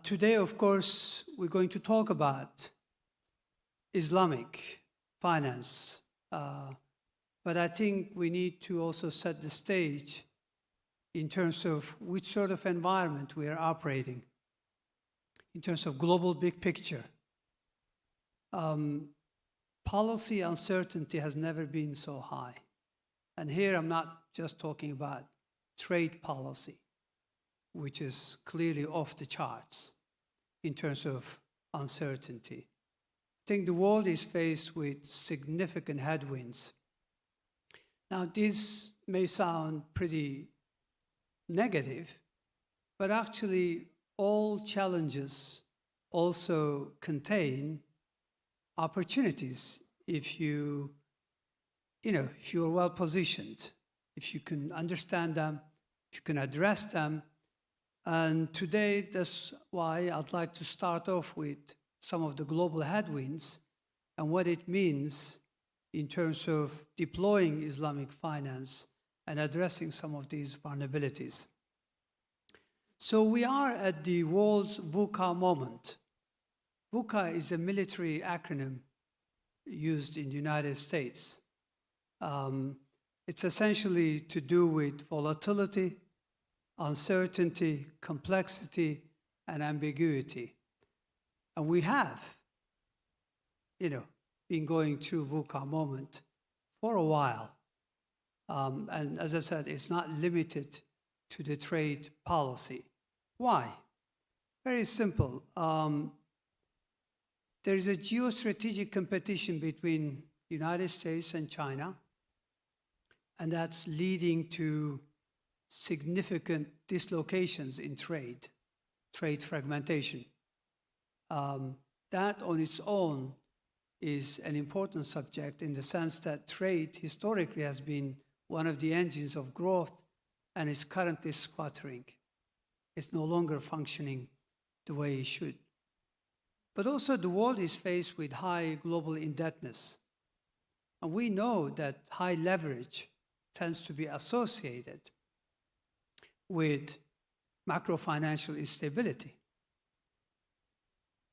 Today, of course, we're going to talk about Islamic finance, but I think we need to also set the stage in terms of which sort of environment we are operating, in terms of global big picture. Policy uncertainty has never been so high. And here I'm not just talking about trade policy, which is clearly off the charts in terms of uncertainty. I think the world is faced with significant headwinds. Now, this may sound pretty negative, but actually all challenges also contain opportunities if you are well positioned, if you can understand them, if you can address them. And today, that's why I'd like to start off with some of the global headwinds and what it means in terms of deploying Islamic finance and addressing some of these vulnerabilities. So we are at the world's VUCA moment. VUCA is a military acronym used in the United States. It's essentially to do with volatility, uncertainty, complexity, and ambiguity. And we have, been going through VUCA moment for a while. And as I said, it's not limited to the trade policy. Why? Very simple. There is a geostrategic competition between the United States and China, and that's leading to significant dislocations in trade fragmentation. That on its own is an important subject in the sense that trade historically has been one of the engines of growth, and it's currently sputtering. It's no longer functioning the way it should. But also the world is faced with high global indebtedness. And we know that high leverage tends to be associated with macro-financial instability.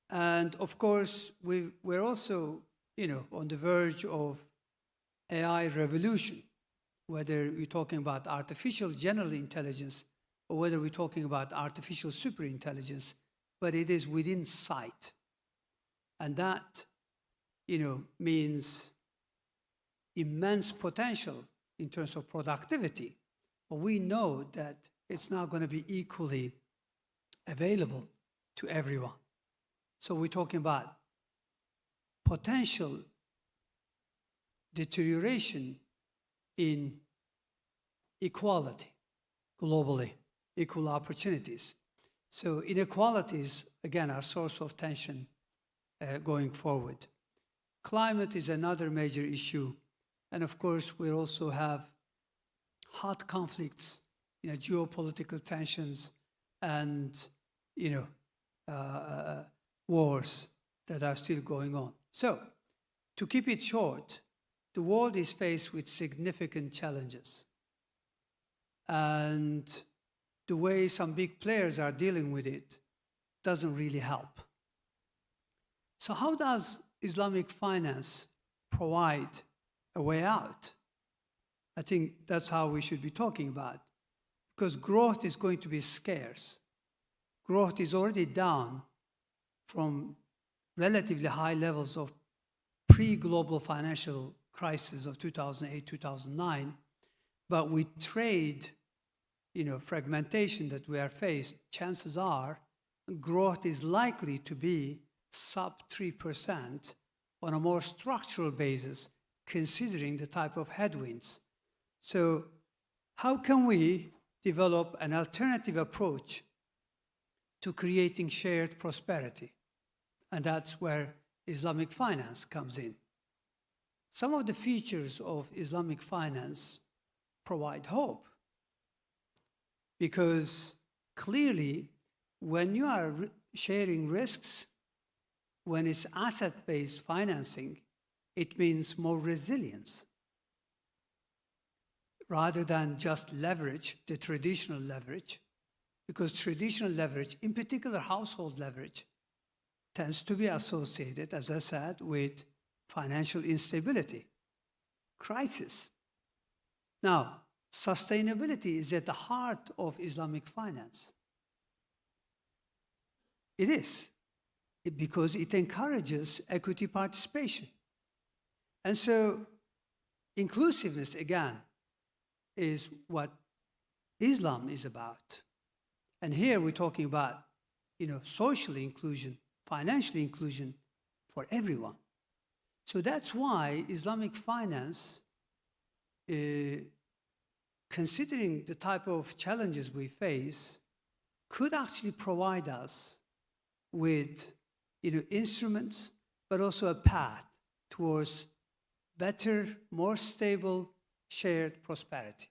And of course, we're also, on the verge of AI revolution, whether we're talking about artificial general intelligence or whether we're talking about artificial superintelligence, but it is within sight. And that, means immense potential in terms of productivity. But we know that it's not going to be equally available to everyone. So we're talking about potential deterioration in equality globally, equal opportunities. So inequalities, again, are a source of tension going forward. Climate is another major issue. And of course, we also have hot conflicts, geopolitical tensions and, wars that are still going on. So, to keep it short, the world is faced with significant challenges. And the way some big players are dealing with it doesn't really help. So how does Islamic finance provide a way out? I think that's how we should be talking about. Because growth is going to be scarce. Growth is already down from relatively high levels of pre-global financial crisis of 2008, 2009. But with trade, fragmentation that we are faced, chances are growth is likely to be sub 3% on a more structural basis, considering the type of headwinds. So how can we develop an alternative approach to creating shared prosperity? And that's where Islamic finance comes in. Some of the features of Islamic finance provide hope, because clearly when you are sharing risks, when it's asset-based financing, it means more resilience rather than just leverage, the traditional leverage. because traditional leverage, in particular household leverage, tends to be associated, as I said, with financial instability, crisis. Now, sustainability is at the heart of Islamic finance. It is, because it encourages equity participation. And so, inclusiveness, again, is what Islam is about. And here we're talking about, social inclusion, financial inclusion for everyone. So that's why Islamic finance, considering the type of challenges we face, could actually provide us with instruments, but also a path towards better, more stable, shared prosperity.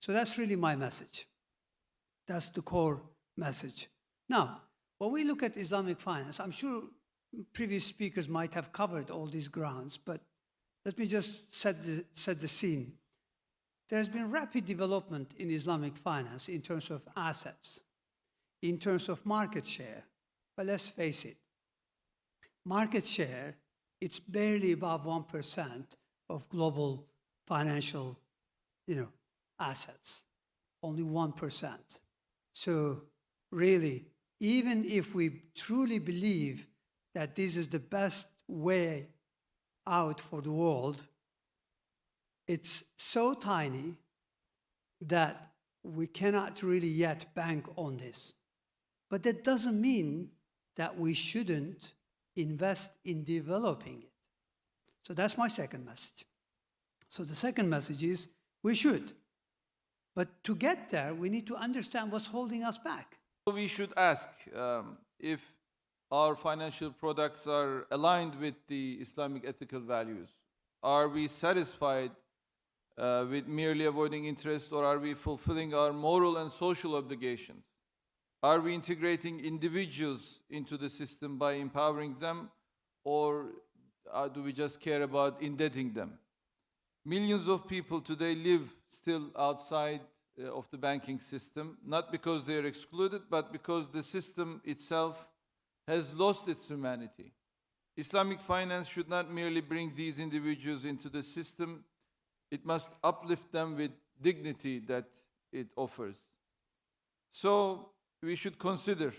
So that's really my message. That's the core message. Now, when we look at Islamic finance, I'm sure previous speakers might have covered all these grounds, but let me just set the scene. There's been rapid development in Islamic finance in terms of assets, in terms of market share. But let's face it, market share, it's barely above 1% of global financial, assets, only 1%. So really, even if we truly believe that this is the best way out for the world, it's so tiny that we cannot really yet bank on this. But that doesn't mean that we shouldn't invest in developing it. So that's my second message. So the second message is we should. But to get there, we need to understand what's holding us back. We should ask if our financial products are aligned with the Islamic ethical values. Are we satisfied with merely avoiding interest, or are we fulfilling our moral and social obligations? Are we integrating individuals into the system by empowering them, or do we just care about indebting them? Millions of people today live still outside of the banking system, not because they are excluded, but because the system itself has lost its humanity. Islamic finance should not merely bring these individuals into the system, it must uplift them with dignity that it offers. So we should consider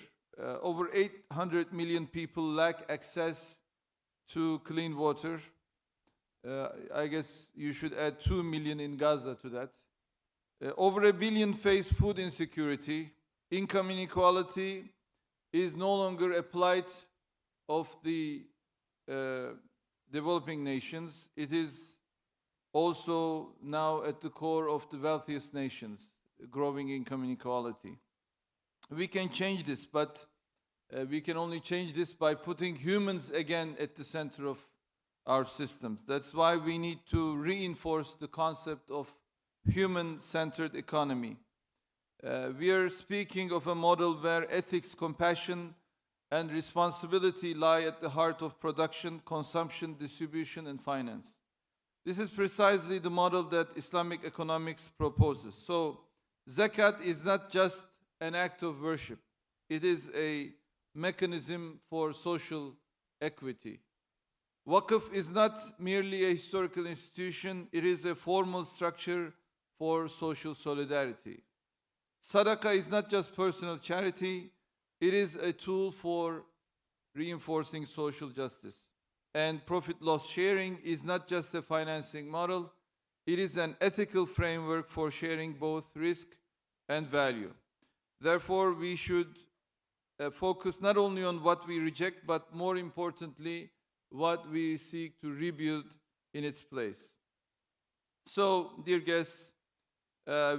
over 800 million people lack access to clean water. I guess you should add 2 million in Gaza to that. Over 1 billion face food insecurity. Income inequality is no longer a plight of the developing nations. It is also now at the core of the wealthiest nations, growing income inequality. We can change this, but we can only change this by putting humans again at the center of our systems. That's why we need to reinforce the concept of human-centered economy. We are speaking of a model where ethics, compassion, and responsibility lie at the heart of production, consumption, distribution, and finance. This is precisely the model that Islamic economics proposes. So, zakat is not just an act of worship. It is a mechanism for social equity. Waqf is not merely a historical institution, it is a formal structure for social solidarity. Sadaqah is not just personal charity, it is a tool for reinforcing social justice. And profit-loss sharing is not just a financing model, it is an ethical framework for sharing both risk and value. Therefore, we should focus not only on what we reject, but more importantly, what we seek to rebuild in its place. So, dear guests,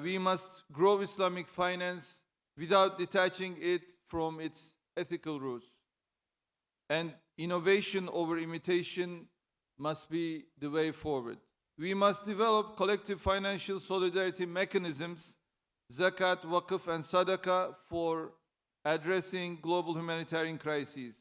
we must grow Islamic finance without detaching it from its ethical roots. And innovation over imitation must be the way forward. We must develop collective financial solidarity mechanisms, zakat, waqf, and sadaqah, for addressing global humanitarian crises.